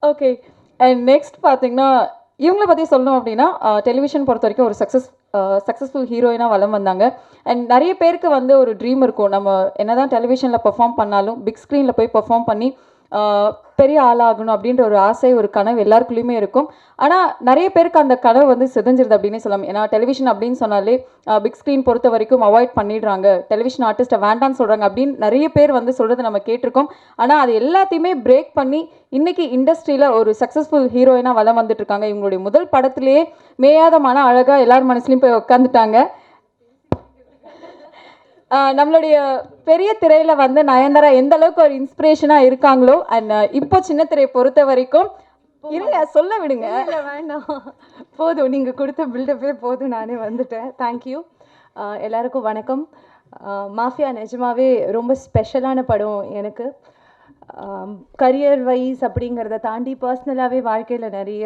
Okay. And next பார்த்தீங்கன்னா, இவங்கள பத்தி சொல்லணும் அப்டின்னா, டெலிவிஷன் பொறுத்தவரைக்கும் ஒரு சக்ஸஸ்ஃபுல் ஹீரோயினா வலம் வந்தாங்க. அண்ட் நெறைய பேருக்கு வந்து ஒரு ட்ரீம் இருக்கும். நம்ம என்னதான் டெலிவிஷன்ல பெர்ஃபார்ம் பண்ணாலும், பிக் ஸ்க்ரீன்ல போய் பெர்ஃபார்ம் பண்ணி, அ பெரிய ஆளாகணும் அப்டின்ற ஒரு ஆசை, ஒரு கனவு எல்லாருக்குள்ளயுமே இருக்கும். ஆனா, நெறைய பேருக்கு அந்த கனவு வந்து சிதைஞ்சிருது அப்டின்னே சொல்லலாம். ஏன்னா, டெலிவிஷன் அப்டின்னு சொன்னாலே, பிக் ஸ்க்ரீன் பொறுத்தவரைக்கும் அவாய்ட் பண்ணிடுறாங்க. டெலிவிஷன் ஆர்டிஸ்ட்ட வேண்டான்னு சொல்றாங்க அப்டின்னு நெறைய பேர் வந்து சொல்றத நம்ம கேட்டுருக்கோம். ஆனா, அது எல்லாத்தையுமே பிரேக் பண்ணி, இன்னைக்கு இண்டஸ்ட்ரியில ஒரு சக்ஸஸ்ஃபுல் ஹீரோயினா வலம் வந்துட்டு இருக்காங்க. இவங்களுடைய முதல் படத்திலேயே மேயாத மன அழகா எல்லார் மனசுலயும் போய் உட்காந்துட்டாங்க. நம்மளுடைய பெரிய திரையில வந்து நயன்தாரா எந்த அளவுக்கு ஒரு இன்ஸ்பிரேஷனா இருக்காங்களோ, அண்ட் இப்போ சின்ன திரையை பொறுத்த வரைக்கும் இல்ல சொல்ல விடுங்க. இல்ல வேண்டாம். போதும் நீங்க குடுத்த பில்டப்பே போதும். நானே வந்துட்டேன். Thank you. எல்லாருக்கும் வணக்கம். மாஃபியா நிஜமாவே ரொம்ப ஸ்பெஷலான படம் எனக்கு. கரியர் வைஸ் அப்படிங்கிறத தாண்டி பர்சனலாகவே வாழ்க்கையில் நிறைய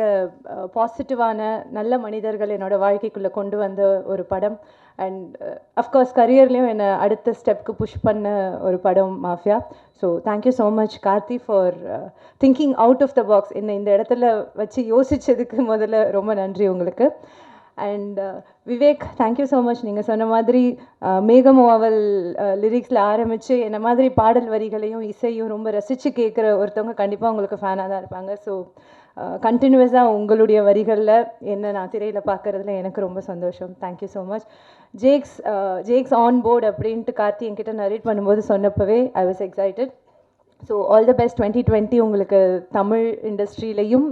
பாசிட்டிவான நல்ல மனிதர்கள் என்னோட வாழ்க்கைக்குள்ளே கொண்டு வந்த ஒரு படம். அண்ட் அஃப்கோர்ஸ் கரியர்லேயும் என்னை அடுத்த ஸ்டெப்க்கு புஷ் பண்ண ஒரு படம் Mafia. So thank you so much Karthi for thinking out of the box. என்னை இந்த இடத்துல வச்சு யோசித்ததுக்கு முதல்ல ரொம்ப நன்றி உங்களுக்கு. And Vivek, thank you so much. நீங்கள் சொன்ன மாதிரி மேகமோவல் லிரிக்ஸில் ஆரம்பித்து என்ன மாதிரி பாடல் வரிகளையும் இசையும் ரொம்ப ரசித்து கேட்குற ஒருத்தவங்க கண்டிப்பாக உங்களுக்கு ஃபேனாக தான் இருப்பாங்க. ஸோ கண்டினியூஸாக உங்களுடைய வரிகளில் என்ன நான் திரையில் பார்க்குறதுல எனக்கு ரொம்ப சந்தோஷம். Thank you so much. Jakes on board அப்படின்ட்டு கார்த்தி என்கிட்ட நரேட் பண்ணும்போது சொன்னப்பவே I was excited. So all the best. 2020 உங்களுக்கு தமிழ் இண்டஸ்ட்ரியிலையும்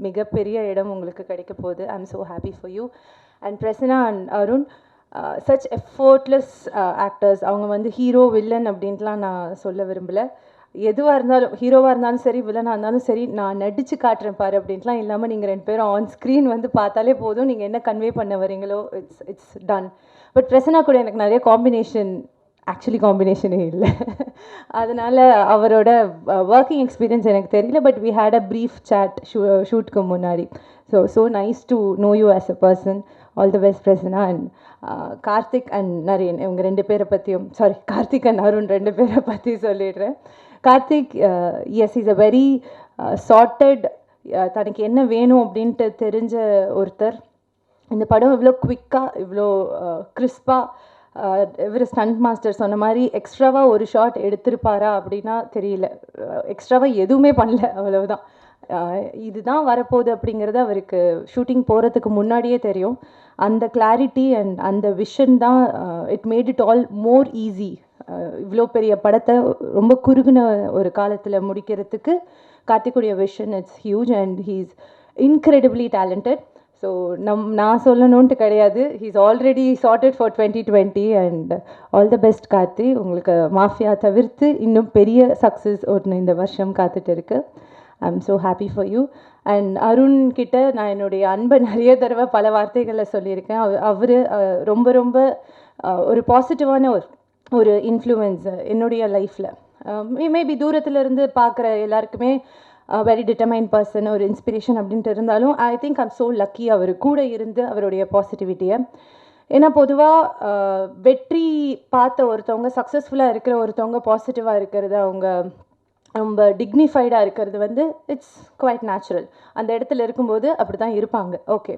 மிகப்பெரிய இடம் உங்களுக்கு கிடைக்க போகுது. I am so happy for you. And Prasanna and Arun, such effortless actors. அவங்க வந்து ஹீரோ வில்லன் அப்படின்ட்டுலாம் நான் சொல்ல விரும்பலை. எதுவாக இருந்தாலும், ஹீரோவாக இருந்தாலும் சரி, வில்லனாக இருந்தாலும் சரி, நான் நடித்து காட்டுறேன் பாரு அப்படின்ட்டுலாம் இல்லாமல் நீங்கள் ரெண்டு பேரும் ஆன் ஸ்க்ரீன் வந்து பார்த்தாலே போதும். நீங்கள் என்ன கன்வே பண்ண வரீங்களோ இட்ஸ் டன். பட் பிரசனா கூட எனக்கு நிறைய ஆக்சுவலி காம்பினேஷனே இல்லை. அதனால் அவரோட ஒர்க்கிங் எக்ஸ்பீரியன்ஸ் எனக்கு தெரியல. But we had a brief chat ஷூட்க்கு முன்னாடி. So nice to know you as a person. All the best Prasanna. And Karthik and Naren, இவங்க ரெண்டு பேரை பற்றியும், கார்த்திக் அண்ட் அருண் ரெண்டு பேரை பற்றி சொல்லிடுறேன். Karthik, yes, is a very sorted, தனக்கு என்ன வேணும் அப்படின்ட்டு தெரிஞ்ச ஒருத்தர். இந்த படம் இவ்வளோ குவிக்காக, இவ்வளோ கிறிஸ்பாக, இவர் ஸ்டண்ட் மாஸ்டர் சொன்ன மாதிரி எக்ஸ்ட்ராவாக ஒரு ஷாட் எடுத்திருப்பாரா அப்படின்னா தெரியல. எக்ஸ்ட்ராவாக எதுவுமே பண்ணல, அவ்வளவுதான். இதுதான் வரப்போகுது அப்படிங்கிறது அவருக்கு ஷூட்டிங் போகிறதுக்கு முன்னாடியே தெரியும். அந்த கிளாரிட்டி அண்ட் அந்த விஷன் தான் it made it all more easy. இவ்வளோ பெரிய படத்தை ரொம்ப குறுகின ஒரு காலத்தில் முடிக்கிறதுக்கு கார்த்திக்குடைய vision it's huge. And he's incredibly talented. So நான் சொல்லணுன்ட்டு கிடையாது. He's already charted for 2020. And all the best Karthi. உங்களுக்கு மாஃபியா தவிர்த்து இன்னும் பெரிய சக்ஸஸ் ஒன்று இந்த வருஷம் காத்துட்டு இருக்கு. ஐ am so happy for you. And Arun கிட்ட நான் என்னுடைய அன்பை நிறைய தடவை பல வார்த்தைகளில் சொல்லியிருக்கேன். அவர் ரொம்ப ரொம்ப ஒரு பாசிட்டிவான ஒரு இன்ஃப்ளூயன்ஸ் என்னுடைய லைஃப்பில். மேபி தூரத்தில் இருந்து பார்க்குற எல்லாருக்குமே வெரி டிட்டர்மைன் பர்சன், ஒரு இன்ஸ்பிரேஷன் அப்படின்ட்டு இருந்தாலும் I think I'm so lucky அவர் கூட இருந்து அவருடைய பாசிட்டிவிட்டியை. ஏன்னா பொதுவாக வெற்றி பார்த்த ஒருத்தவங்க, சக்ஸஸ்ஃபுல்லாக இருக்கிற ஒருத்தவங்க பாசிட்டிவாக இருக்கிறது, அவங்க ரொம்ப டிக்னிஃபைடாக இருக்கிறது வந்து இட்ஸ் குவைட் நேச்சுரல். அந்த இடத்துல இருக்கும்போது அப்படி தான் இருப்பாங்க. ஓகே.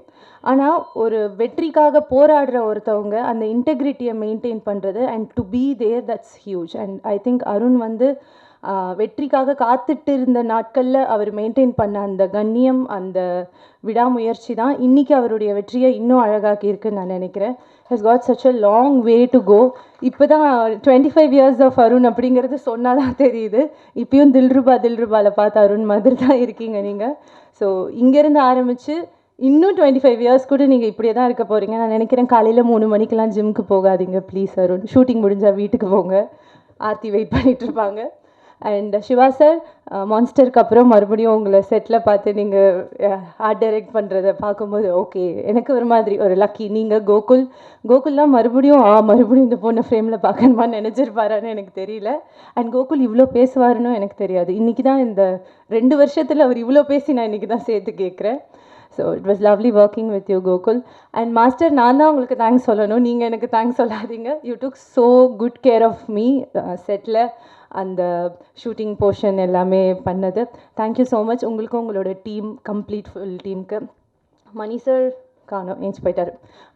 ஆனால் ஒரு வெற்றிக்காக போராடுற ஒருத்தவங்க அந்த இன்டெகிரிட்டியை மெயின்டைன் பண்ணுறது and to be there, that's huge. And I think Arun வந்து வெற்றிக்காக காத்துட்டு இருந்த நாட்களில் அவர் மெயின்டைன் பண்ண அந்த கண்ணியம், அந்த விடாமுயற்சி தான் இன்றைக்கி அவருடைய வெற்றியை இன்னும் அழகாக்கி இருக்குன்னு நான் நினைக்கிறேன். Has got such a long way to go. இப்போ தான் 25 இயர்ஸ் ஆஃப் அருண் அப்படிங்கிறது சொன்னால் தான் தெரியுது. இப்பயும் தில்ருபாவில் பார்த்து அருண் மாதிரி தான் இருக்கீங்க நீங்கள். ஸோ இங்கேருந்து ஆரம்பித்து இன்னும் 25 இயர்ஸ் கூட நீங்கள் இப்படியே தான் இருக்க போகிறீங்க. நான் நினைக்கிறேன் காலையில் 3 மணிக்கெலாம் ஜிம்முக்கு போகாதீங்க ப்ளீஸ் அருண். ஷூட்டிங் முடிஞ்சால் வீட்டுக்கு போங்க. ஆர்த்தி வெயிட் பண்ணிகிட்ருப்பாங்க. அண்ட் சிவா சார், மான்ஸ்டருக்கு அப்புறம் மறுபடியும் உங்களை செட்டில் பார்த்து நீங்கள் ஆர்ட் டைரக்ட் பண்ணுறதை பார்க்கும்போது ஓகே, எனக்கு ஒரு மாதிரி ஒரு லக்கி. நீங்கள் கோகுல்லாம் மறுபடியும் இந்த பொண்ணை ஃப்ரேமில் பார்க்கணுமான்னு நினச்சிருப்பாரான்னு எனக்கு தெரியல. அண்ட் கோகுல் இவ்வளோ பேசுவாருன்னு எனக்கு தெரியாது. இன்றைக்கி தான் இந்த 2 வருஷத்தில் அவர் இவ்வளோ பேசி நான் இன்றைக்கி தான் சேர்த்து கேட்குறேன். So it was lovely working with you Gokul. And master, நான் தான் உங்களுக்கு தேங்க்ஸ் சொல்லணும், நீங்கள் எனக்கு தேங்க்ஸ் சொல்லாதீங்க. You took so good care of me செட்டில். அந்த ஷூட்டிங் போர்ஷன் எல்லாமே பண்ணது. Thank you so much. உங்களுக்கும் உங்களோட டீம், கம்ப்ளீட் ஃபுல் டீமுக்கு. மணி சார் காணோம், ஏஞ்சி போயிட்டார்.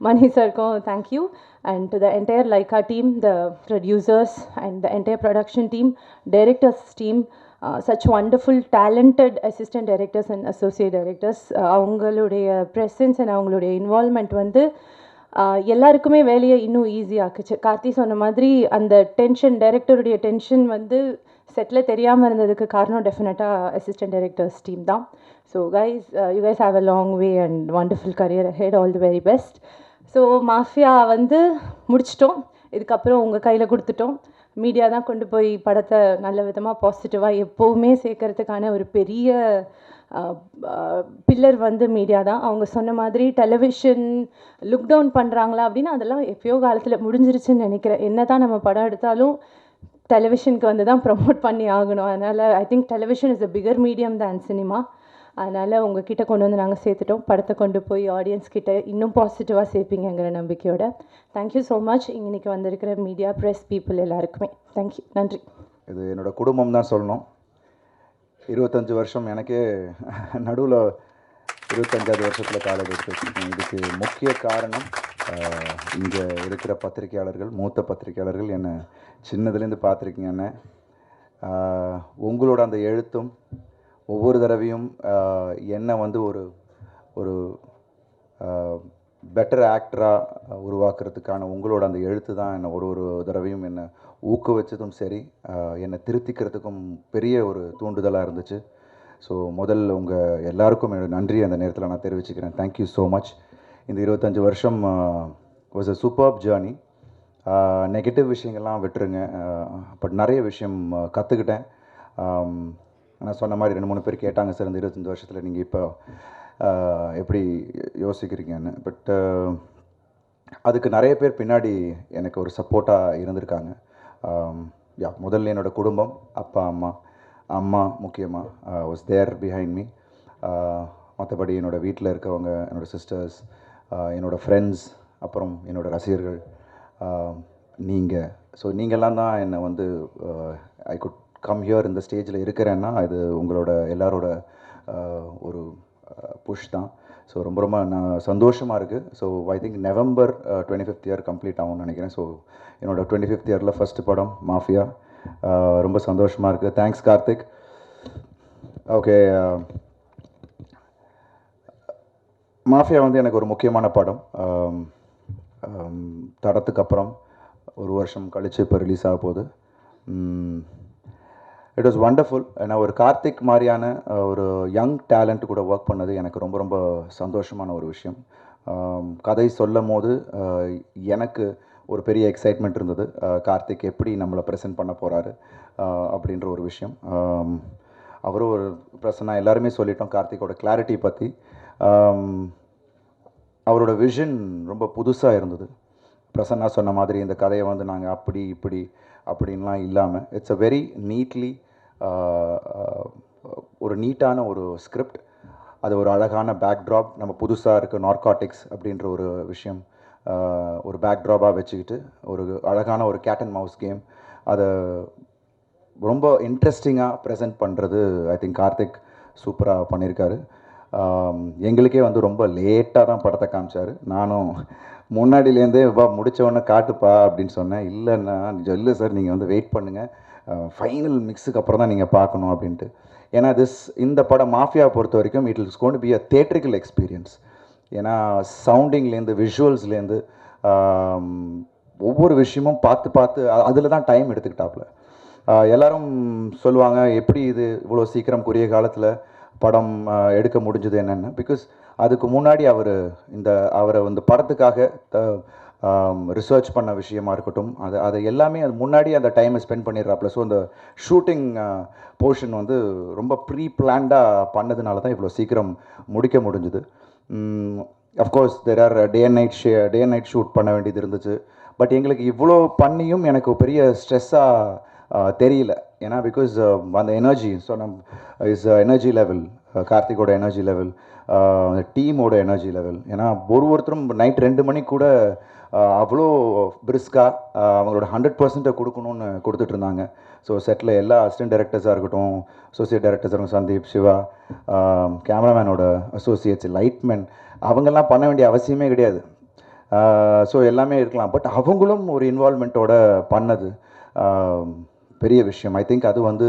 மணி சாருக்கும் thank you. And to the entire Lyca team, the producers and the entire production team, directors team, such wonderful talented assistant directors and associate directors. அவங்களுடைய presence and அவங்களுடைய involvement வந்து எல்லாருக்குமே வேலையை இன்னும் ஈஸியாக்குச்சு. கார்த்தி சொன்ன மாதிரி அந்த டென்ஷன், டைரக்டருடைய டென்ஷன் வந்து செட்டில் தெரியாமல் இருந்ததுக்கு காரணம் டெஃபினட்டாக அசிஸ்டன்ட் டைரக்டர்ஸ் டீம் தான். So guys, you guys have a long way and wonderful career head. All the very best. So mafia வந்து முடிச்சிட்டோம், இதுக்கப்புறம் உங்கள் கையில் கொடுத்துட்டோம். மீடியா தான் கொண்டு போய் படத்தை நல்ல விதமாக பாசிட்டிவாக எப்போவுமே சேர்க்கறதுக்கான ஒரு பெரிய பில்லர் வந்து மீடியா தான். அவங்க சொன்ன மாதிரி டெலிவிஷன் லுக் டவுன் பண்ணுறாங்களா அப்படின்னா அதெல்லாம் எப்பயோ காலத்தில் முடிஞ்சிருச்சுன்னு நினைக்கிறேன். என்ன தான் நம்ம படம் எடுத்தாலும் டெலிவிஷனுக்கு வந்து தான் ப்ரமோட் பண்ணி ஆகணும். அதனால் I think television is a bigger medium than cinema. அதனால் உங்ககிட்ட கொண்டு வந்து நாங்கள் சேர்த்துட்டோம். படத்தை கொண்டு போய் ஆடியன்ஸ் கிட்ட இன்னும் பாசிட்டிவாக சேர்ப்பீங்கிற நம்பிக்கையோட தேங்க்யூ ஸோ மச். இன்னைக்கு வந்திருக்கிற மீடியா, ப்ரெஸ் பீப்புள் எல்லாருக்குமே தேங்க்யூ, நன்றி. இது என்னோடய குடும்பம் தான் சொல்லணும். 25 வருஷம் எனக்கே நடுவில் 25வது வருஷத்தில் காலேஜ் எடுத்துருக்கேன். இதுக்கு முக்கிய காரணம் இங்கே இருக்கிற பத்திரிகையாளர்கள், மூத்த பத்திரிகையாளர்கள். என்னை சின்னதுலேருந்து பார்த்துருக்கீங்க. என்ன உங்களோட அந்த எழுத்தும் ஒவ்வொரு தடவையும் என்னை வந்து ஒரு ஒரு பெட்டர் ஆக்டராக உருவாக்குறதுக்கான உங்களோட அந்த எழுத்து தான் என்னை ஒரு ஒரு தடவையும் என்னை ஊக்குவிச்சதும் சரி, என்னை திருத்திக்கிறதுக்கும் பெரிய ஒரு தூண்டுதலாக இருந்துச்சு. ஸோ முதல்ல உங்கள் எல்லாருக்கும் என்னோட நன்றி அந்த நேரத்தில் நான் தெரிவிச்சுக்கிறேன். Thank you so much. இந்த 25 வருஷம் was a superb journey. Negative விஷயங்கள்லாம் விட்டுருங்க, பட் நிறைய விஷயம் கற்றுக்கிட்டேன். நான் சொன்ன மாதிரி 2-3 பேர் கேட்டாங்க, சார் இந்த 25 வருஷத்தில் நீங்கள் இப்போ எப்படி யோசிக்கிறீங்கன்னு. பட் அதுக்கு நிறைய பேர் பின்னாடி எனக்கு ஒரு சப்போர்ட்டாக இருந்திருக்காங்க. முதல்ல என்னோடய குடும்பம், அப்பா அம்மா முக்கியமாக வாஸ் தேர் பிஹைண்ட் மீ. மற்றபடி என்னோடய வீட்டில் இருக்கவங்க, என்னோடய சிஸ்டர்ஸ், என்னோடய ஃப்ரெண்ட்ஸ், அப்புறம் என்னோடய ரசிகர்கள், நீங்கள். ஸோ நீங்கள்லாம் தான் என்னை வந்து ஐ குட் கம் ஹியர் இந்த ஸ்டேஜில் இருக்கிறேன்னா இது உங்களோட எல்லாரோட ஒரு புஷ் தான். ஸோ ரொம்ப நான் சந்தோஷமாக இருக்குது. So I think November 25th year complete ஆகும்னு நினைக்கிறேன். ஸோ என்னோடய 25th இயரில் ஃபஸ்ட்டு படம் மாஃபியா. ரொம்ப சந்தோஷமாக இருக்குது. தேங்க்ஸ் கார்த்திக். ஓகே, மாஃபியா வந்து எனக்கு ஒரு முக்கியமான படம். தடத்துக்கு அப்புறம் ஒரு வருஷம் கழித்து இப்போ ரிலீஸ் ஆக போகுது. It was wonderful. ஏன்னா ஒரு கார்த்திக் மாதிரியான ஒரு யங் டேலண்ட் கூட ஒர்க் பண்ணது எனக்கு ரொம்ப ரொம்ப சந்தோஷமான ஒரு விஷயம். கதை சொல்லும் போது எனக்கு ஒரு பெரிய எக்ஸைட்மெண்ட் இருந்தது. கார்த்திக் எப்படி நம்மளை ப்ரெசென்ட் பண்ண போகிறாரு அப்படின்ற ஒரு விஷயம். அவரும் ஒரு ப்ரெசனாக எல்லாருமே சொல்லிட்டோம் கார்த்திக்கோட கிளாரிட்டி பற்றி. அவரோட விஷன் ரொம்ப புதுசாக இருந்தது. பிரசன்னா சொன்ன மாதிரி இந்த கதையை வந்து நாங்கள் அப்படி இப்படி அப்படின்லாம் இல்லாமல் இட்ஸ் அ வெரி நீட்லி ஒரு நீட்டான ஒரு ஸ்கிரிப்ட். அது ஒரு அழகான பேக்ட்ராப். நம்ம புதுசாக இருக்க நார்காட்டிக்ஸ் அப்படின்ற ஒரு விஷயம் ஒரு பேக்ட்ராப்பாக வச்சுக்கிட்டு ஒரு அழகான ஒரு கேட் அண்ட் மவுஸ் கேம் அதை ரொம்ப இன்ட்ரெஸ்டிங்காக ப்ரெசென்ட் பண்ணுறது ஐ திங்க் கார்த்திக் சூப்பராக பண்ணியிருக்காரு. எங்களுக்கே வந்து ரொம்ப லேட்டாக தான் படத்தை காமிச்சார். நானும் முன்னாடியிலேருந்தே முடித்தவொடனே காட்டுப்பா அப்படின்னு சொன்னேன். இல்லைன்னா இல்லை சார், நீங்கள் வந்து வெயிட் பண்ணுங்கள், ஃபைனல் மிக்ஸுக்கு அப்புறம் தான் நீங்கள் பார்க்கணும் அப்படின்ட்டு. ஏன்னா இந்த படம் மாஃபியா பொறுத்த வரைக்கும் it is gonna be a theatrical experience. ஏன்னா சவுண்டிங்லேருந்து விஷுவல்ஸ்லேருந்து ஒவ்வொரு விஷயமும் பார்த்து அதில் தான் டைம் எடுத்துக்கிட்டாப்புல. எல்லோரும் சொல்லுவாங்க எப்படி இது இவ்வளோ சீக்கிரம் குறுகிய காலத்தில் படம் எடுக்க முடிஞ்சது என்னென்னு. பிகாஸ் அதுக்கு முன்னாடி அவரை வந்து படத்துக்காக ரிசர்ச் பண்ண விஷயமா இருக்கட்டும், அதை எல்லாமே அது முன்னாடி அந்த டைமை ஸ்பெண்ட் பண்ணிடுறாப்புல. ஸோ அந்த ஷூட்டிங் போர்ஷன் வந்து ரொம்ப ப்ரீ பிளான்டாக பண்ணதுனால தான் இவ்வளோ சீக்கிரம் முடிக்க முடிஞ்சுது. Of course there are day and night shoot பண்ண வேண்டியது இருந்துச்சு. பட் எங்களுக்கு இவ்வளோ பண்ணியும் எனக்கு பெரிய ஸ்ட்ரெஸ்ஸாக தெரியல. ஏன்னா பிகாஸ் அந்த energy, so is energy level, கார்த்திகோட எனர்ஜி லெவல், டீமோட எனர்ஜி லெவல். ஏன்னா ஒருத்தரும் நைட் 2 மணிக்கு கூட அவ்வளோ பிரிஸ்காக அவங்களோட 100% கொடுக்கணும்னு கொடுத்துட்டு இருந்தாங்க. ஸோ செட்டில் எல்லா அசிஸ்டன்ட் டைரக்டர்ஸாக இருக்கட்டும், அசோசியேட் டைரக்டர்ஸாக இருக்கட்டும், சந்தீப், சிவா, கேமராமேனோட அசோசியேட்ஸ், லைட்மேன், அவங்கெல்லாம் பண்ண வேண்டிய அவசியமே கிடையாது. ஸோ எல்லாமே இருக்கலாம். பட் அவங்களும் ஒரு இன்வால்மெண்ட்டோட பண்ணது பெரிய விஷயம். ஐ திங்க் அது வந்து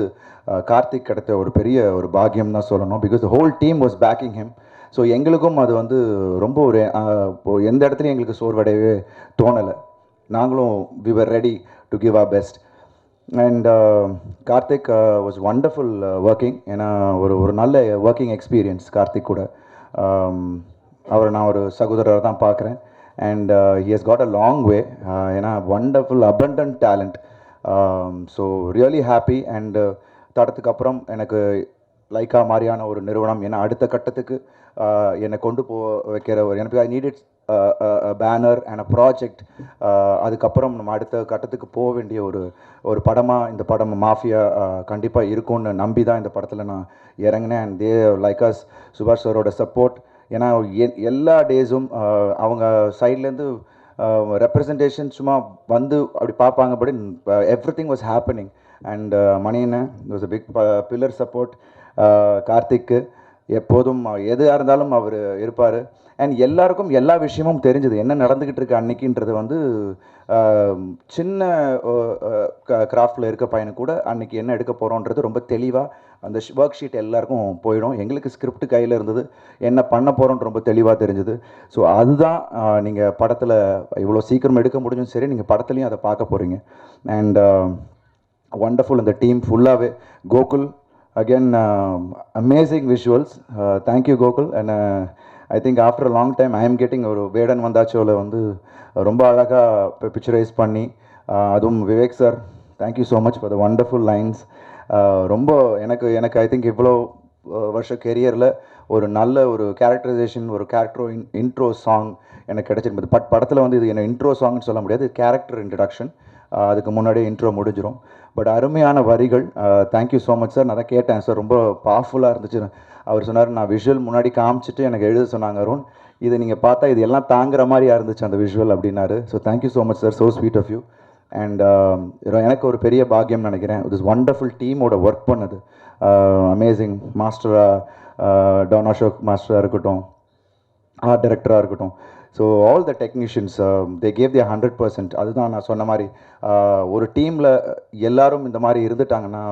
கார்த்திக் கிடைத்த ஒரு பெரிய ஒரு பாக்கியம் தான் சொல்லணும். Because the whole team was backing him. So எங்களுக்கும் அது வந்து ரொம்ப ஒரு எந்த இடத்துலையும் எங்களுக்கு சோர்வடையவே தோணலை. நாங்களும் we were ready to give our best. And Karthik was wonderful working. ஏன்னா ஒரு நல்ல ஒர்க்கிங் எக்ஸ்பீரியன்ஸ் கார்த்திக் கூட. அவரை நான் ஒரு சகோதரரை தான் பார்க்குறேன். And he has got a long way. ஏன்னா wonderful abundant talent. So really happy. And தடத்துக்கு அப்புறம் எனக்கு லைக்கா மாதிரியான ஒரு நிறுவனம் ஏன்னா அடுத்த கட்டத்துக்கு என்னை கொண்டு வைக்கிற ஒரு எனக்கு ஐ needed banner and a project. அதுக்கப்புறம் நம்ம அடுத்த கட்டத்துக்கு போக வேண்டிய ஒரு படமாக இந்த படம் மாஃபியா கண்டிப்பாக இருக்கும்னு நம்பி தான் இந்த படத்தில் நான் இறங்கினேன். அண்ட் தே லைக்காஸ் சுபாஷ் சாரோட சப்போர்ட். ஏன்னா எல்லா டேஸும் அவங்க சைட்லேருந்து ரெப்ரசன்டேஷன் சும்மா வந்து அப்படி பார்ப்பாங்க. But everything was happening. And மணியண்ணன் was a big pillar support. கார்த்திக்கு எப்போதும் எதுவாக இருந்தாலும் அவர் இருப்பார். அண்ட் எல்லாருக்கும் எல்லா விஷயமும் தெரிஞ்சது என்ன நடந்துக்கிட்டு இருக்கு அன்னைக்குன்றது வந்து சின்ன கிராஃப்டில் இருக்க பையனுக்கு கூட அன்றைக்கி என்ன எடுக்க போகிறோன்றது ரொம்ப தெளிவாக அந்த ஒர்க் ஷீட் எல்லாருக்கும் போயிடும். எங்களுக்கு ஸ்கிரிப்ட் கையில் இருந்தது, என்ன பண்ண போகிறோன்னு ரொம்ப தெளிவாக தெரிஞ்சுது. ஸோ அதுதான் நீங்கள் படத்தில் இவ்வளோ சீக்கிரம் எடுக்க முடிஞ்சும் சரி, நீங்கள் படத்துலையும் அதை பார்க்க போகிறீங்க. And wonderful in the team fullaவே. Gokul again, amazing visuals. Thank you Gokul. And I think after a long time I am getting ஒரு வேடன் வந்தாச்சோல வந்து ரொம்ப அழகாக பிக்சரைஸ் பண்ணி அதுவும் Vivek sir, thank you so much for the wonderful lines. ரொம்ப எனக்கு I think இவ்வளோ வருஷ கெரியரில் ஒரு நல்ல ஒரு கேரக்டரைசேஷன், ஒரு இன்ட்ரோ சாங் எனக்கு கிடைச்சிருந்தது. பட் படத்தில் வந்து இது என்ன இன்ட்ரோ சாங்னு சொல்ல முடியாது, கேரக்டர் இன்ட்ரடக்ஷன். அதுக்கு முன்னாடியே இன்ட்ரோ முடிஞ்சிடும். பட் அருமையான வரிகள். Thank you so much sir. நான் தான் கேட்டேன் சார், ரொம்ப பவர்ஃபுல்லாக இருந்துச்சு. அவர் சொன்னார், நான் விஷுவல் முன்னாடி காமிச்சிட்டு எனக்கு எழுத சொன்னாங்க, அருண் இதை நீங்கள் பார்த்தா இது எல்லாம் தாங்குற மாதிரியாக இருந்துச்சு அந்த விஷுவல் அப்படின்னாரு. So thank you so much sir, so sweet of you. And எனக்கு ஒரு பெரிய பாக்கியம் நினைக்கிறேன் திஸ் ஒண்டர்ஃபுல் டீமோட ஒர்க் பண்ணது. அமேசிங் மாஸ்டராக டான் அசோக் மாஸ்டராக இருக்கட்டும், ஆர்ட் டைரக்டராக இருக்கட்டும். So all the technicians they gave their 100%. அதுதான் நான் சொன்ன மாதிரி ஒரு டீமில் எல்லாரும் இந்த மாதிரி இருந்துட்டாங்கன்னா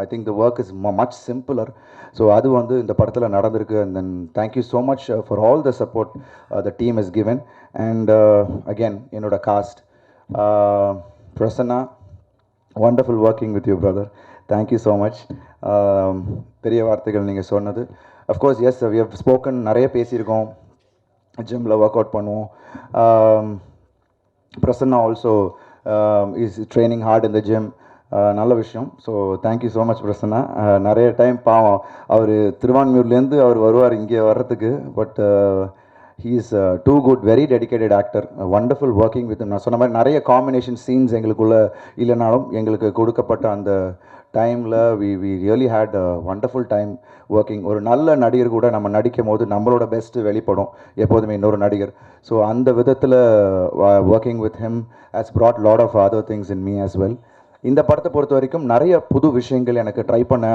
I think the work is much simpler. So அது வந்து இந்த படத்தில் நடந்திருக்கு. And then thank you so much for all the support the team is given. And again என்னோட cast Prasanna, wonderful working with you brother. Thank you so much. பெரிய வார்த்தைகள் நீங்கள் சொன்னது. Of course yes we have spoken, நிறைய பேசியிருக்கோம், ஜிம்மில் ஒர்க் அவுட் பண்ணுவோம். Prasanna also is training hard in the gym. நல்ல விஷயம். So thank you so much Prasanna. நிறைய டைம் பாவம் அவர் திருவான்மியூர்லேருந்து அவர் வருவார் இங்கே வர்றதுக்கு. But he is too good, very dedicated actor, wonderful working with him. நான் சொன்ன மாதிரி நிறைய காம்பினேஷன் சீன்ஸ் எங்களுக்குள்ள இல்லைனாலும் எங்களுக்கு கொடுக்கப்பட்ட அந்த டைமில் we really had a wonderful time working. ஒரு நல்ல நடிகர் கூட நம்ம நடிக்கும் போது நம்மளோட பெஸ்ட்டு வெளிப்படும் எப்போதுமே இன்னொரு நடிகர். ஸோ அந்த விதத்தில் working with him has brought lot of other things in me as well. இந்த படத்தை பொறுத்த வரைக்கும் நிறைய புது விஷயங்கள் எனக்கு ட்ரை பண்ண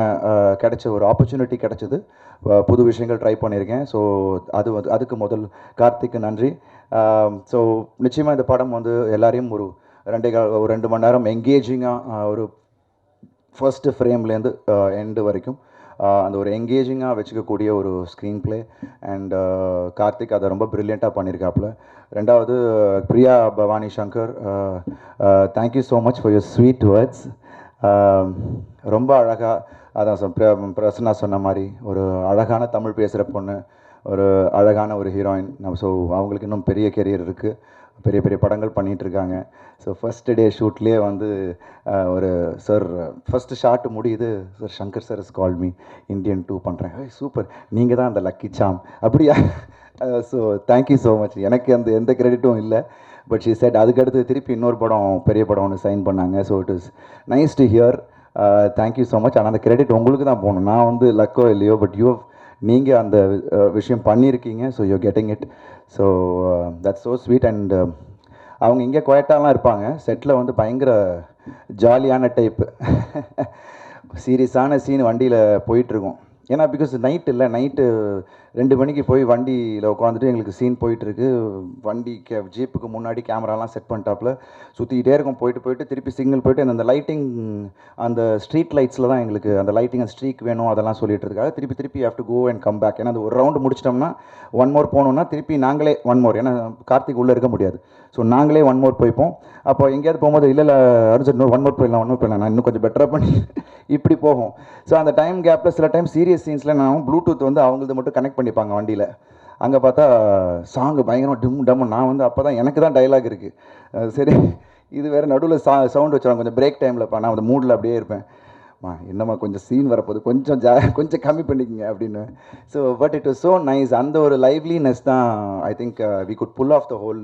கிடைச்ச ஒரு ஆப்பர்ச்சுனிட்டி கிடைச்சது. புது விஷயங்கள் ட்ரை பண்ணியிருக்கேன். ஸோ அதுக்கு முதல் கார்த்திக்கு நன்றி. ஸோ நிச்சயமாக இந்த படம் வந்து எல்லாரையும் ஒரு 2 மணி நேரம் எங்கேஜிங்காக ஒரு ஃபர்ஸ்ட் ஃப்ரேம்லேருந்து எண்டு வரைக்கும் அந்த ஒரு எங்கேஜிங்காக வச்சுக்கக்கூடிய ஒரு ஸ்க்ரீன் ப்ளே. அண்ட் கார்த்திக் அதை ரொம்ப ப்ரில்லியண்ட்டாக பண்ணியிருக்காப்புல. ரெண்டாவது Priya Bhavani Shankar, thank you so much for your sweet words. ரொம்ப அழகாக அதான் பிரசன்னா சொன்ன மாதிரி ஒரு அழகான தமிழ் பேசுகிற பொண்ணு, ஒரு அழகான ஒரு ஹீரோயின். ஸோ அவங்களுக்கு இன்னும் பெரிய கெரியர் இருக்குது, பெரிய பெரிய படங்கள் பண்ணிகிட்ருக்காங்க. ஸோ ஃபஸ்ட் டே ஷூட்லேயே வந்து ஒரு சார் ஃபஸ்ட்டு ஷார்ட் முடியுது, sir Shankar sir is call me Indian 2 பண்ணுறேன். சூப்பர், நீங்கள் தான் அந்த லக்கி சாம் அப்படியா? So thank you so much. எனக்கு அந்த எந்த கிரெடிட்டும் இல்லை. பட் ஷீ செட் அதுக்கடுத்து திருப்பி இன்னொரு படம், பெரிய படம் ஒன்று சைன் பண்ணாங்க. So it is nice to hear. Thank you so much. ஆனால் அந்த கிரெடிட் உங்களுக்கு தான் போகணும், நான் வந்து லக்கோ இல்லையோ, பட் நீங்கள் அந்த விஷயம் பண்ணியிருக்கீங்க. So you getting it. So that's so sweet. And அவங்க இங்கே குவைட்டாலாம் இருப்பாங்க, செட்டில் வந்து பயங்கர ஜாலியான டைப்பு. சீரியஸான சீன் வண்டியில் போயிட்டுருக்கோம். ஏன்னா பிகாஸ் நைட் இல்லை, நைட்டு 2 மணிக்கு போய் வண்டியில் உட்காந்துட்டு எங்களுக்கு சீன் போயிட்டுருக்கு. வண்டி ஜீப்புக்கு முன்னாடி கேமராலாம் செட் பண்ணிட்டாப்புல சுற்றிக்கிட்டே இருக்கும். போயிட்டு திருப்பி சிக்னல் போயிட்டு அந்த லைட்டிங், அந்த ஸ்ட்ரீட் லைட்ஸில் தான் எங்களுக்கு அந்த லைட்டிங், அந்த ஸ்ட்ரீக் வேணும் அதெல்லாம் சொல்லிட்டு இருக்காங்க. திருப்பி have to go and come back. ஏன்னா அந்த ஒரு ரவுண்டு முடிச்சிட்டோம்னா 1 மோர் போகணுன்னா திருப்பி நாங்களே 1 மோர், ஏன்னா கார்த்திக் உள்ளே இருக்க முடியாது. ஸோ நாங்களே 1 மோர் போய்ப்போம். அப்போ எங்கேயாவது போகும்போது இல்லை அருண் சார் 1 மோர் போயிடலாம், நான் இன்னும் கொஞ்சம் பெட்டராக பண்ணி இப்படி போகும். ஸோ அந்த டைம் கேப்பில் சில டைம் சீரியஸ் சீன்ஸில் நான் ப்ளூடூத் வந்து அவங்களது மட்டும் கனெக்ட் பண்ணிப்பாங்க வண்டியில். அங்கே பார்த்தா சாங்கு பயங்கரமாக டம் நான் வந்து அப்போ தான் எனக்கு தான் டைலாக் இருக்குது. சரி இது வேறு நடுவில் சவுண்ட் வச்சுருவாங்க கொஞ்சம் பிரேக் டைமில்ப்பா, நான் அந்த மூடில் அப்படியே இருப்பேன். என்னம்மா கொஞ்சம் சீன் வரப்போது, கொஞ்சம் கம்மி பண்ணிக்கங்க அப்படின்னு. So but it was so nice. அந்த ஒரு லைவ்லினஸ் தான் I think we could pull off the whole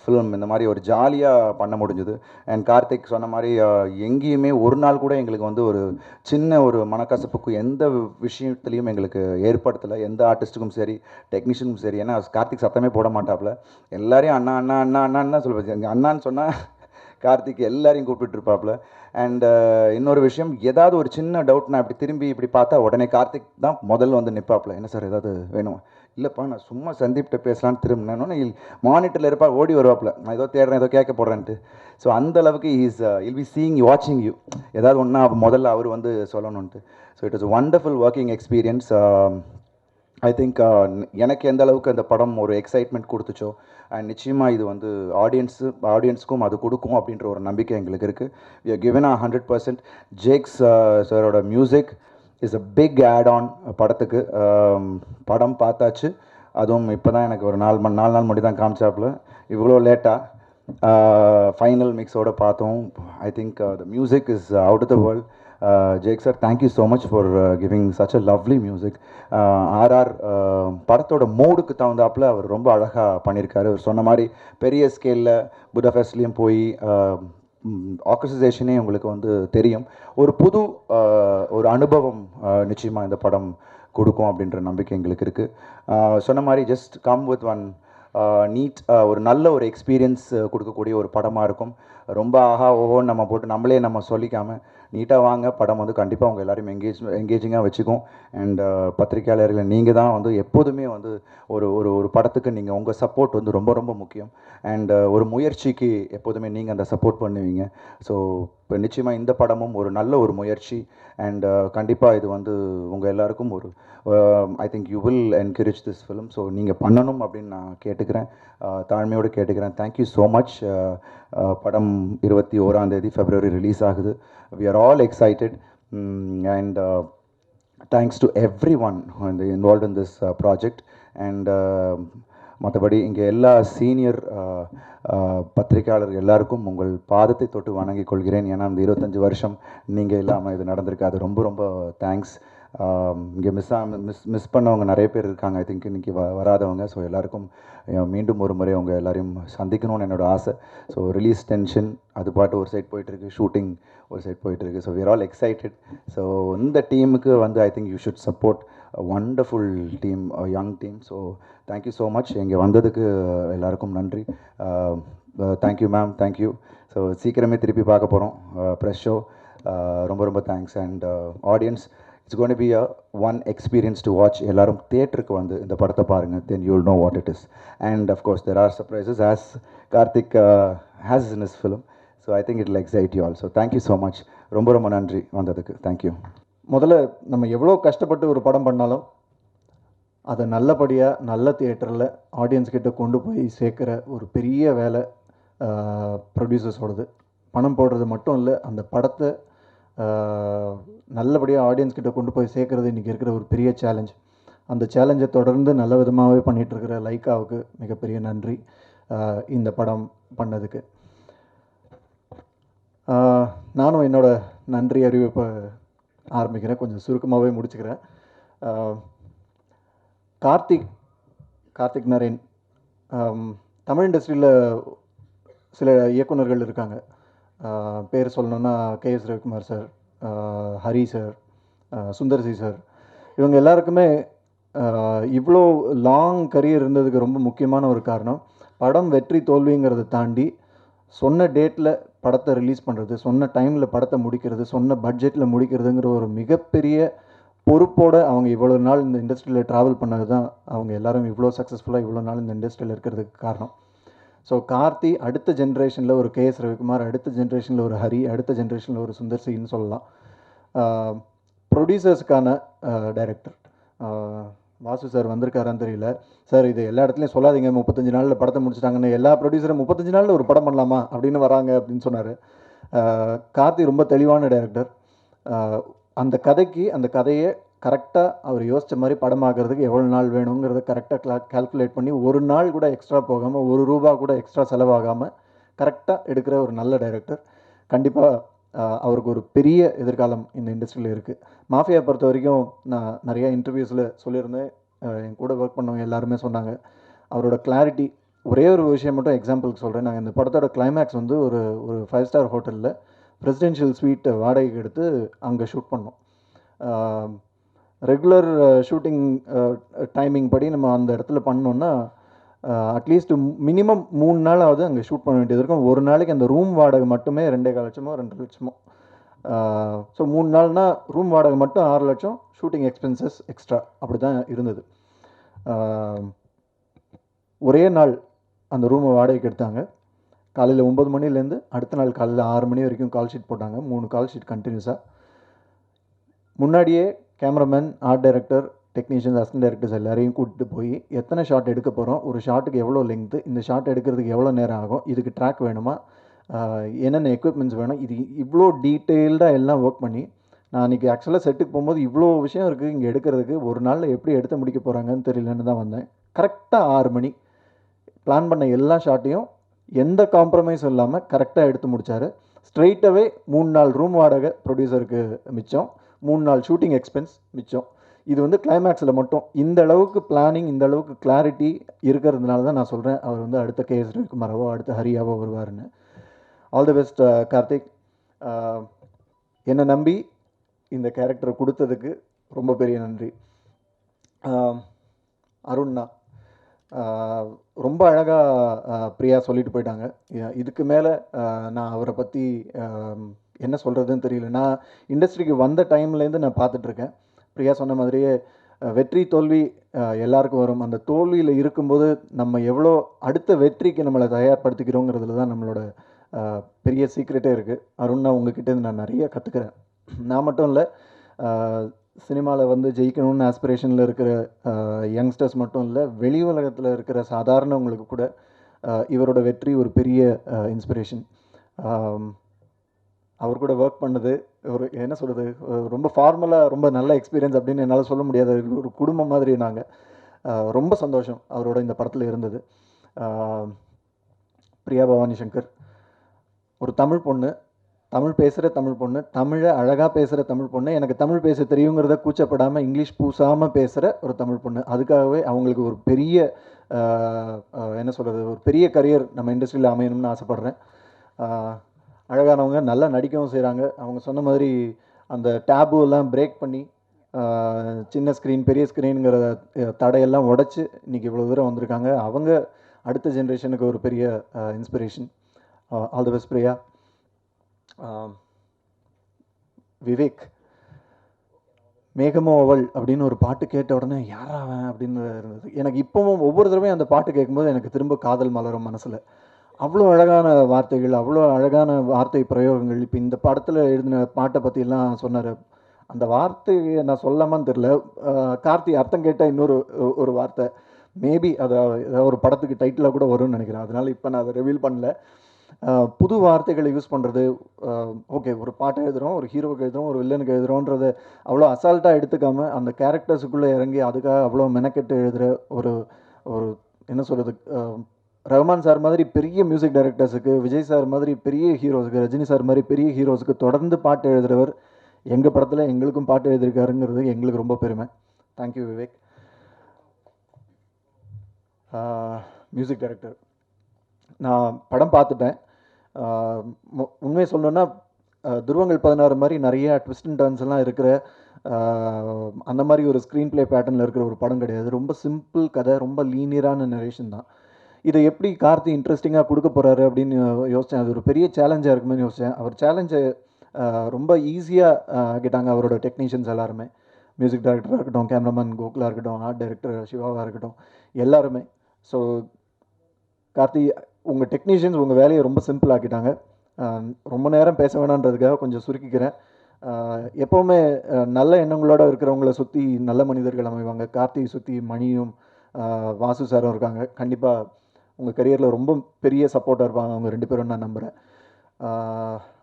film. இந்த மாதிரி ஒரு ஜாலியாக பண்ண முடிஞ்சுது. அண்ட் கார்த்திக் சொன்ன மாதிரி எங்கேயுமே ஒரு நாள் கூட எங்களுக்கு வந்து ஒரு சின்ன ஒரு மனக்கசப்புக்கு எந்த விஷயத்துலையும் எங்களுக்கு ஏற்படுத்தலை. எந்த ஆர்டிஸ்ட்டுக்கும் சரி, டெக்னீஷியனுக்கும் சரி. ஏன்னா கார்த்திக் சத்தமே போட மாட்டாப்புல, எல்லாரையும் அண்ணா அண்ணா அண்ணா அண்ணான்னு தான் சொல்லுவாங்க. எங்கள் அண்ணான்னு சொன்னால் கார்த்திக் எல்லாரையும் கூப்பிட்டுருப்பாப்புல. அண்ட் இன்னொரு விஷயம், ஏதாவது ஒரு சின்ன டவுட் நான் இப்படி திரும்பி இப்படி பார்த்தா உடனே கார்த்திக் தான் முதல்ல வந்து நிற்பாப்புல. என்ன சார் ஏதாவது வேணும்? இல்லைப்பா நான் சும்மா சந்தீப்கிட்ட பேசலான்னு திரும்பினேன்னு மானிட்டரில் இருப்பா, ஓடி வருவாப்புல, நான் ஏதோ தேடுறேன் ஏதோ கேட்க போடுறேன்ட்டு. ஸோ அந்த அளவுக்கு இல் பி சீயிங் வாட்சிங் யூ, ஏதாவது ஒன்றா முதல்ல அவர் வந்து சொல்லணுன்ட்டு. So it is wonderful working experience. I think எனக்கு எந்த அளவுக்கு அந்த படம் ஒரு எக்ஸைட்மெண்ட் கொடுத்துச்சோ, அண்ட் நிச்சயமாக இது வந்து ஆடியன்ஸுக்கும் அது கொடுக்கும் அப்படின்ற ஒரு நம்பிக்கை எங்களுக்கு இருக்குது. We are given 100%. ஜேக்ஸ் சாரோட music is a big add on படத்துக்கு. படம் பார்த்தாச்சு, அதுவும் இப்போ தான் எனக்கு ஒரு 4 நாள் முன்னாடி தான் காமிச்சாப்புல, இவ்வளோ லேட்டாக ஃபைனல் மிக்ஸோடு பார்த்தோம். I think the music is out of the world. Jake sir, thank you so much for giving such a lovely music. RR படத்தோட மூடுக்கு தகுந்தாப்பில் அவர் ரொம்ப அழகாக பண்ணியிருக்காரு. அவர் சொன்ன மாதிரி பெரிய ஸ்கேலில் புடாபெஸ்ட்லேயும் போய் ஆர்கனைசேஷனே உங்களுக்கு வந்து தெரியும். ஒரு புது ஒரு அனுபவம் நிச்சயமாக இந்த படம் கொடுக்கும் அப்படின்ற நம்பிக்கை எங்களுக்கு இருக்குது. சொன்ன மாதிரி just come with one need, ஒரு நல்ல ஒரு எக்ஸ்பீரியன்ஸ் கொடுக்கக்கூடிய ஒரு படமாக இருக்கும். ரொம்ப ஆஹா ஓஹோன்னு நம்ம போட்டு நம்மளே நம்ம சொல்லிக்காமல் நீட்டாக வாங்க. படம் வந்து கண்டிப்பாக உங்கள் எல்லாரையும் எங்கேஜிங்காக வச்சுக்கும். அண்ட் பத்திரிக்கையாளர்கள் நீங்கள் தான் வந்து எப்போதுமே வந்து ஒரு ஒரு ஒரு படத்துக்கு நீங்கள் உங்கள் சப்போர்ட் வந்து ரொம்ப ரொம்ப முக்கியம். அண்ட் ஒரு முயற்சிக்கு எப்போதுமே நீங்கள் அந்த சப்போர்ட் பண்ணுவீங்க. ஸோ இப்போ நிச்சயமாக இந்த படமும் ஒரு நல்ல ஒரு முயற்சி. அண்ட் கண்டிப்பாக இது வந்து உங்கள் எல்லாருக்கும் ஒரு ஐ think you will encourage this film. So நீங்கள் பண்ணணும் அப்படின்னு நான் கேட்டுக்கிறேன், தாழ்மையோடு கேட்டுக்கிறேன். Thank you so much. படம் 21 February ரிலீஸ் ஆகுது. We are all excited, and thanks to everyone involved in this project. And மற்றபடி இங்கே எல்லா சீனியர் பத்திரிகையாளர் எல்லாருக்கும் உங்கள் பாதத்தை தொட்டு வணங்கிக் கொள்கிறேன். ஏன்னா அந்த 25 வருஷம் நீங்கள் இல்லாமல் இது நடந்திருக்காது. ரொம்ப ரொம்ப தேங்க்ஸ். இங்கே மிஸ் பண்ணவங்க நிறைய பேர் இருக்காங்க, ஐ திங்க் இன்றைக்கி வராதவங்க. ஸோ எல்லாருக்கும் மீண்டும் ஒரு முறை அவங்க எல்லாரையும் சந்திக்கணும்னு என்னோட ஆசை. ஸோ ரிலீஸ் டென்ஷன் அது பாட்டு ஒரு சைட் போயிட்டுருக்கு, ஷூட்டிங் ஒரு சைட் போயிட்டுருக்கு. So we are all excited. So இந்த டீமுக்கு வந்து I think you should support a wonderful team, young team. So thank you so much. இங்கே வந்ததுக்கு எல்லாருக்கும் நன்றி. Thank you ma'am, thank you. ஸோ சீக்கிரமே திருப்பி பார்க்க போகிறோம் ப்ரெஷ் ஷோ. ரொம்ப ரொம்ப thanks. And audience, it's gonna be a one experience to watch. எல்லாரும் தியேட்டருக்கு வந்து இந்த படத்தை பாருங்கள், then you will know what it is. And of course there are surprises as Karthik has in his film. So I think it will excite you all. So thank you so much. ரொம்ப ரொம்ப நன்றி வந்ததுக்கு. தேங்க்யூ. முதல்ல நம்ம எவ்வளோ கஷ்டப்பட்டு ஒரு படம் பண்ணாலும் அதை நல்லபடியாக நல்ல தியேட்டரில் ஆடியன்ஸ் கிட்ட கொண்டு போய் சேர்க்குற ஒரு பெரிய வேலை ப்ரொடியூசர்ஸோடது. பணம் போடுறது மட்டும் இல்லை, அந்த படத்தை நல்லபடியாக ஆடியன்ஸ் கிட்ட கொண்டு போய் சேர்க்குறது இன்றைக்கி இருக்கிற ஒரு பெரிய சேலஞ்ச். அந்த சேலஞ்சை தொடர்ந்து நல்ல விதமாகவே பண்ணிகிட்ருக்கிற லைக்காவுக்கு மிகப்பெரிய நன்றி இந்த படம் பண்ணதுக்கு. நானும் என்னோடய நன்றி அறிவிப்பை ஆரம்பிக்கிறேன், கொஞ்சம் சுருக்கமாகவே முடிச்சுக்கிறேன். கார்த்திக் நரேன், தமிழ் இண்டஸ்ட்ரியில் சில இயக்குனர்கள் இருக்காங்க. பேர் சொல்லணுன்னா KS Ravikumar sir, Hari sir, Sundar C sir, இவங்க எல்லாருக்குமே இவ்வளோ லாங் கரியர் இருந்ததுக்கு ரொம்ப முக்கியமான ஒரு காரணம் படம் வெற்றி தோல்விங்கிறத தாண்டி சொன்ன டேட்டில் படத்தை ரிலீஸ் பண்ணுறது, சொன்ன டைமில் படத்தை முடிக்கிறது, சொன்ன பட்ஜெட்டில் முடிக்கிறதுங்கிற ஒரு மிகப்பெரிய பொறுப்போடு அவங்க இவ்வளோ நாள் இந்த இண்டஸ்ட்ரியில் ட்ராவல் பண்ணது தான் அவங்க எல்லாரும் இவ்வளோ சக்ஸஸ்ஃபுல்லாக இவ்வளோ நாள் இந்த இண்டஸ்ட்ரியில் இருக்கிறதுக்கு காரணம். ஸோ கார்த்தி அடுத்த ஜென்ரேஷனில் ஒரு கேஎஸ் ரவிக்குமார், அடுத்த ஜென்ரேஷனில் ஒரு ஹரி, அடுத்த ஜென்ரேஷனில் ஒரு சுந்தர் சின்னு சொல்லலாம். ப்ரொடியூசர்ஸ்க்கான டைரக்டர் வாசு சார் வந்திருக்காரான்னு தெரியல. சார் இது எல்லா இடத்துலையும் சொல்லாதீங்க, 35 நாளில் படத்தை முடிச்சிட்டாங்கன்னு. எல்லா ப்ரொடியூசரும் 35 நாளில் ஒரு படம் பண்ணலாமா அப்படின்னு வராங்க அப்படின்னு சொன்னார். கார்த்தி ரொம்ப தெளிவான டைரக்டர். அந்த கதையை கரெக்டாக அவர் யோசித்த மாதிரி படமாக்குறதுக்கு எவ்வளோ நாள் வேணுங்கிறத கரெக்டாக கால்குலேட் பண்ணி ஒரு நாள் கூட எக்ஸ்ட்ரா போகாமல், ஒரு ரூபா கூட எக்ஸ்ட்ரா செலவாகாமல் கரெக்டாக எடுக்கிற ஒரு நல்ல டைரக்டர். கண்டிப்பாக அவருக்கு ஒரு பெரிய எதிர்காலம் இந்த இண்டஸ்ட்ரியில் இருக்குது. மாஃபியா பொறுத்த வரைக்கும் நான் நிறையா இன்டர்வியூஸில் சொல்லியிருந்தேன். என் கூட ஒர்க் பண்ணவங்க எல்லாருமே சொன்னாங்க அவரோட கிளாரிட்டி. ஒரே ஒரு விஷயம் மட்டும் எக்ஸாம்பிளுக்கு சொல்கிறேன். நாங்கள் இந்த படத்தோட கிளைமேக்ஸ் வந்து ஒரு 5 ஸ்டார் ஹோட்டலில் பிரசிடென்ஷியல் ஸ்வீட்டை வாடகைக்கு எடுத்து அங்கே ஷூட் பண்ணோம். ரெகுலர் ஷூட்டிங் டைமிங் படி நம்ம அந்த இடத்துல பண்ணோன்னா அட்லீஸ்ட் மினிமம் 3 நாளாவது அங்கே ஷூட் பண்ண வேண்டியது இருக்கும். ஒரு நாளைக்கு அந்த ரூம் வாடகை மட்டுமே 2.25 லட்சமோ 2 லட்சமோ. ஸோ 3 நாள்னா ரூம் வாடகை மட்டும் 6 லட்சம், ஷூட்டிங் எக்ஸ்பென்சஸ் எக்ஸ்ட்ரா, அப்படி தான் இருந்தது. ஒரே நாள் அந்த ரூமை வாடகைக்கு எடுத்தாங்க. காலையில் 9 மணிலேருந்து அடுத்த நாள் காலையில் 6 மணி வரைக்கும் கால் ஷீட் போட்டாங்க. 3 கால் ஷீட் கண்டினியூஸாக. முன்னாடியே cameraman, art director, technicians, assistant directors எல்லாரையும் கூப்பிட்டு போய் எத்தனை ஷாட் எடுக்க போகிறோம், ஒரு ஷாட்டுக்கு எவ்வளோ லெங்க்த்து, இந்த ஷாட் எடுக்கிறதுக்கு எவ்வளோ நேரம் ஆகும், இதுக்கு ட்ராக் வேணுமா, என்னென்ன எக்யூப்மெண்ட்ஸ் வேணும், இது இவ்வளோ டீட்டெயில்டாக எல்லாம் ஒர்க் பண்ணி நான் அன்றைக்கி ஆக்சுவலாக செட்டுக்கு போகும்போது இவ்வளோ விஷயம் இருக்குது இங்கே எடுக்கிறதுக்கு, ஒரு நாளில் எப்படி எடுத்து முடிக்க போகிறாங்கன்னு தெரியலன்னு தான் வந்தேன். கரெக்டாக 6 மணி பிளான் பண்ண எல்லா ஷாட்டையும் எந்த காம்ப்ரமைஸும் இல்லாமல் கரெக்டாக எடுத்து முடித்தார். ஸ்ட்ரெயிட்டாகவே 3 நாள் ரூம் வாடகை ப்ரொடியூசருக்கு மிச்சம், 3 நாள் ஷூட்டிங் எக்ஸ்பென்ஸ் மிச்சம். இது வந்து கிளைமேக்ஸில் மட்டும். இந்த அளவுக்கு பிளானிங், இந்த அளவுக்கு கிளாரிட்டி இருக்கிறதுனால தான் நான் சொல்கிறேன் அவர் வந்து அடுத்த கேஎஸ் ரவிக்குமாராவோ அடுத்த ஹரியாவோ வருவார்னு. All the best Karthik. என்னை நம்பி இந்த கேரக்டரை கொடுத்ததுக்கு ரொம்ப பெரிய நன்றி. அருண்ண்ணா ரொம்ப அழகாக பிரியா சொல்லிட்டு போயிட்டாங்க. இதுக்கு மேலே நான் அவரை பற்றி என்ன சொல்கிறதுன்னு தெரியல. நான் இண்டஸ்ட்ரிக்கு வந்த டைம்லேருந்து நான் பார்த்துட்ருக்கேன். பிரியா சொன்ன மாதிரியே வெற்றி தோல்வி எல்லாருக்கும் வரும். அந்த தோல்வியில் இருக்கும்போது நம்ம எவ்வளோ அடுத்த வெற்றிக்கு நம்மளை தயார்படுத்திக்கிறோங்கிறதுல தான் நம்மளோட பெரிய சீக்ரெட்டே இருக்குது. அருண்னா உங்ககிட்டேருந்து நான் நிறைய கற்றுக்கிறேன். நான் மட்டும் இல்லை, சினிமாவில் வந்து ஜெயிக்கணும்னு ஆஸ்பிரேஷனில் இருக்கிற யங்ஸ்டர்ஸ் மட்டும் இல்லை, வெளி உலகத்தில் இருக்கிற சாதாரணவங்களுக்கு கூட இவரோட வெற்றி ஒரு பெரிய இன்ஸ்பிரேஷன். அவர் கூட ஒர்க் பண்ணது ஒரு என்ன சொல்கிறது, ரொம்ப ஃபார்மலாக ரொம்ப நல்ல எக்ஸ்பீரியன்ஸ் அப்படின்னு என்னால் சொல்ல முடியாது. ஒரு குடும்பம் மாதிரி நாங்கள். ரொம்ப சந்தோஷம் அவரோட இந்த படத்தில் இருந்தது. பிரியா பவானி சங்கர் ஒரு தமிழ் பொண்ணு, தமிழ் பேசுகிற தமிழ் பொண்ணு, தமிழை அழகாக பேசுகிற தமிழ் பொண்ணு, எனக்கு தமிழ் பேச தெரியுங்கிறத கூச்சப்படாமல் இங்கிலீஷ் பூசாமல் பேசுகிற ஒரு தமிழ் பொண்ணு. அதுக்காகவே அவங்களுக்கு ஒரு பெரிய என்ன சொல்கிறது, ஒரு பெரிய கரியர் நம்ம இண்டஸ்ட்ரியில் அமையணும்னு ஆசைப்பட்றேன். அழகானவங்க, நல்லா நடிக்கவும் செய்கிறாங்க. அவங்க சொன்ன மாதிரி அந்த டேபு எல்லாம் பிரேக் பண்ணி சின்ன ஸ்க்ரீன் பெரிய ஸ்க்ரீனுங்கிற தடையெல்லாம் உடச்சி இன்றைக்கி இவ்வளோ தூரம் வந்திருக்காங்க. அவங்க அடுத்த ஜென்ரேஷனுக்கு ஒரு பெரிய inspiration. All the best Priya. Vivek, மேகமோ அவள் அப்படின்னு ஒரு பாட்டு கேட்ட உடனே யாராவன் அப்படின்னு இருந்தது எனக்கு. இப்போவும் ஒவ்வொரு தடவையும் அந்த பாட்டு கேட்கும்போது எனக்கு திரும்ப காதல் மலரும் மனசில். அவ்வளோ அழகான வார்த்தைகள், அவ்வளோ அழகான வார்த்தை பிரயோகங்கள். இப்போ இந்த படத்தில் எழுதின பாட்டை பற்றிலாம் சொன்னார். அந்த வார்த்தையை நான் சொல்லாமான்னு தெரில. கார்த்தி அர்த்தம் கேட்டால் இன்னொரு ஒரு வார்த்தை மேபி அதை ஏதாவது ஒரு படத்துக்கு டைட்டிலாக கூட வரும்னு நினைக்கிறேன். அதனால் இப்போ நான் அதை ரிவீல் பண்ணல. புது வார்த்தைகளை யூஸ் பண்ணுறது. ஓகே, ஒரு பாட்டை எழுதுகிறோம், ஒரு ஹீரோவுக்கு எழுதுகிறோம், ஒரு வில்லனுக்கு எழுதுகிறோன்றதை அவ்வளோ அசால்ட்டாக எடுத்துக்காமல் அந்த கேரக்டர்ஸுக்குள்ளே இறங்கி அதுக்காக அவ்வளோ மெனக்கெட்டு எழுதுகிற ஒரு ஒரு என்ன சொல்கிறது, ரஹ்மான் சார் மாதிரி பெரிய மியூசிக் டைரக்டர்ஸுக்கு, விஜய் சார் மாதிரி பெரிய ஹீரோஸுக்கு, ரஜினி சார் மாதிரி பெரிய ஹீரோஸுக்கு தொடர்ந்து பாட்டு எழுதுகிறவர் எங்கள் படத்தில் எங்களுக்கும் பாட்டு எழுதியிருக்காருங்கிறது எங்களுக்கு ரொம்ப பெருமை. தேங்க்யூ விவேக். மியூசிக் டைரக்டர், நான் படம் பார்த்துட்டேன். உண்மையை சொல்லணுன்னா துருவங்கள் 16 மாதிரி நிறைய ட்விஸ்ட் அண்ட் டர்ன்ஸ் எல்லாம் இருக்கிற அந்த மாதிரி ஒரு ஸ்க்ரீன் ப்ளே பேட்டர்னில் இருக்கிற ஒரு படம் கிடையாது. ரொம்ப சிம்பிள் கதை, ரொம்ப லீனியரான நரேஷன் தான். இதை எப்படி கார்த்தி இன்ட்ரெஸ்டிங்காக கொடுக்க போகிறாரு அப்படின்னு யோசித்தேன். அது ஒரு பெரிய சேலஞ்சாக இருக்குமேன்னு யோசித்தேன். அவர் சேலஞ்சை ரொம்ப ஈஸியாக ஆக்கிட்டாங்க அவரோட டெக்னீஷியன்ஸ் எல்லாருமே. மியூசிக் டைரக்டராக இருக்கட்டும், கேமராமேன் கோகுலாக இருக்கட்டும், ஆர்ட் டைரக்டர் சிவாவாக இருக்கட்டும், எல்லாருமே. ஸோ கார்த்தி, உங்கள் டெக்னீஷியன்ஸ் உங்கள் வேலையை ரொம்ப சிம்பிள் ஆக்கிட்டாங்க. ரொம்ப நேரம் பேச வேணான்றதுக்காக கொஞ்சம் சுருக்கிக்கிறேன். எப்போவுமே நல்ல எண்ணங்களோடு இருக்கிறவங்கள சுற்றி நல்ல மனிதர்கள் அமைவாங்க. கார்த்தி சுற்றி மணியும் வாசு சாரும் இருக்காங்க. கண்டிப்பாக உங்கள் கரியரில் ரொம்ப பெரிய சப்போர்ட்டாக இருப்பாங்க அவங்க 2 பேரும் நான் நம்புகிறேன்.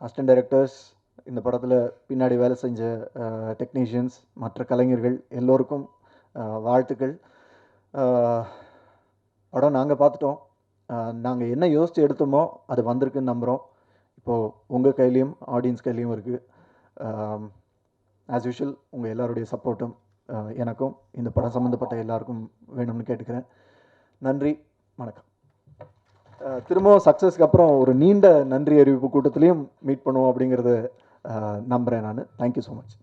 அசிஸ்டன்ட் டைரக்டர்ஸ், இந்த படத்தில் பின்னாடி வேலை செஞ்ச டெக்னீஷியன்ஸ், மற்ற கலைஞர்கள் எல்லோருக்கும் வாழ்த்துக்கள். படம் நாங்கள் பார்த்துட்டோம். நாங்கள் என்ன யோசித்து எடுத்தோமோ அது வந்திருக்குன்னு நம்புகிறோம். இப்போது உங்கள் கையிலையும் ஆடியன்ஸ் கையிலையும் இருக்குது. ஆஸ் யூஷுவல் உங்கள் எல்லாருடைய சப்போர்ட்டும் எனக்கும் இந்த படம் சம்மந்தப்பட்ட எல்லாருக்கும் வேணும்னு கேட்டுக்கிறேன். நன்றி, வணக்கம். திரும்பவும் சக்ஸஸ்க்கு அப்புறம் ஒரு நீண்ட நன்றி அறிவிப்பு கூட்டத்திலையும் மீட் பண்ணுவோம் அப்படிங்கிறத நம்புகிறேன் நான். Thank you so much.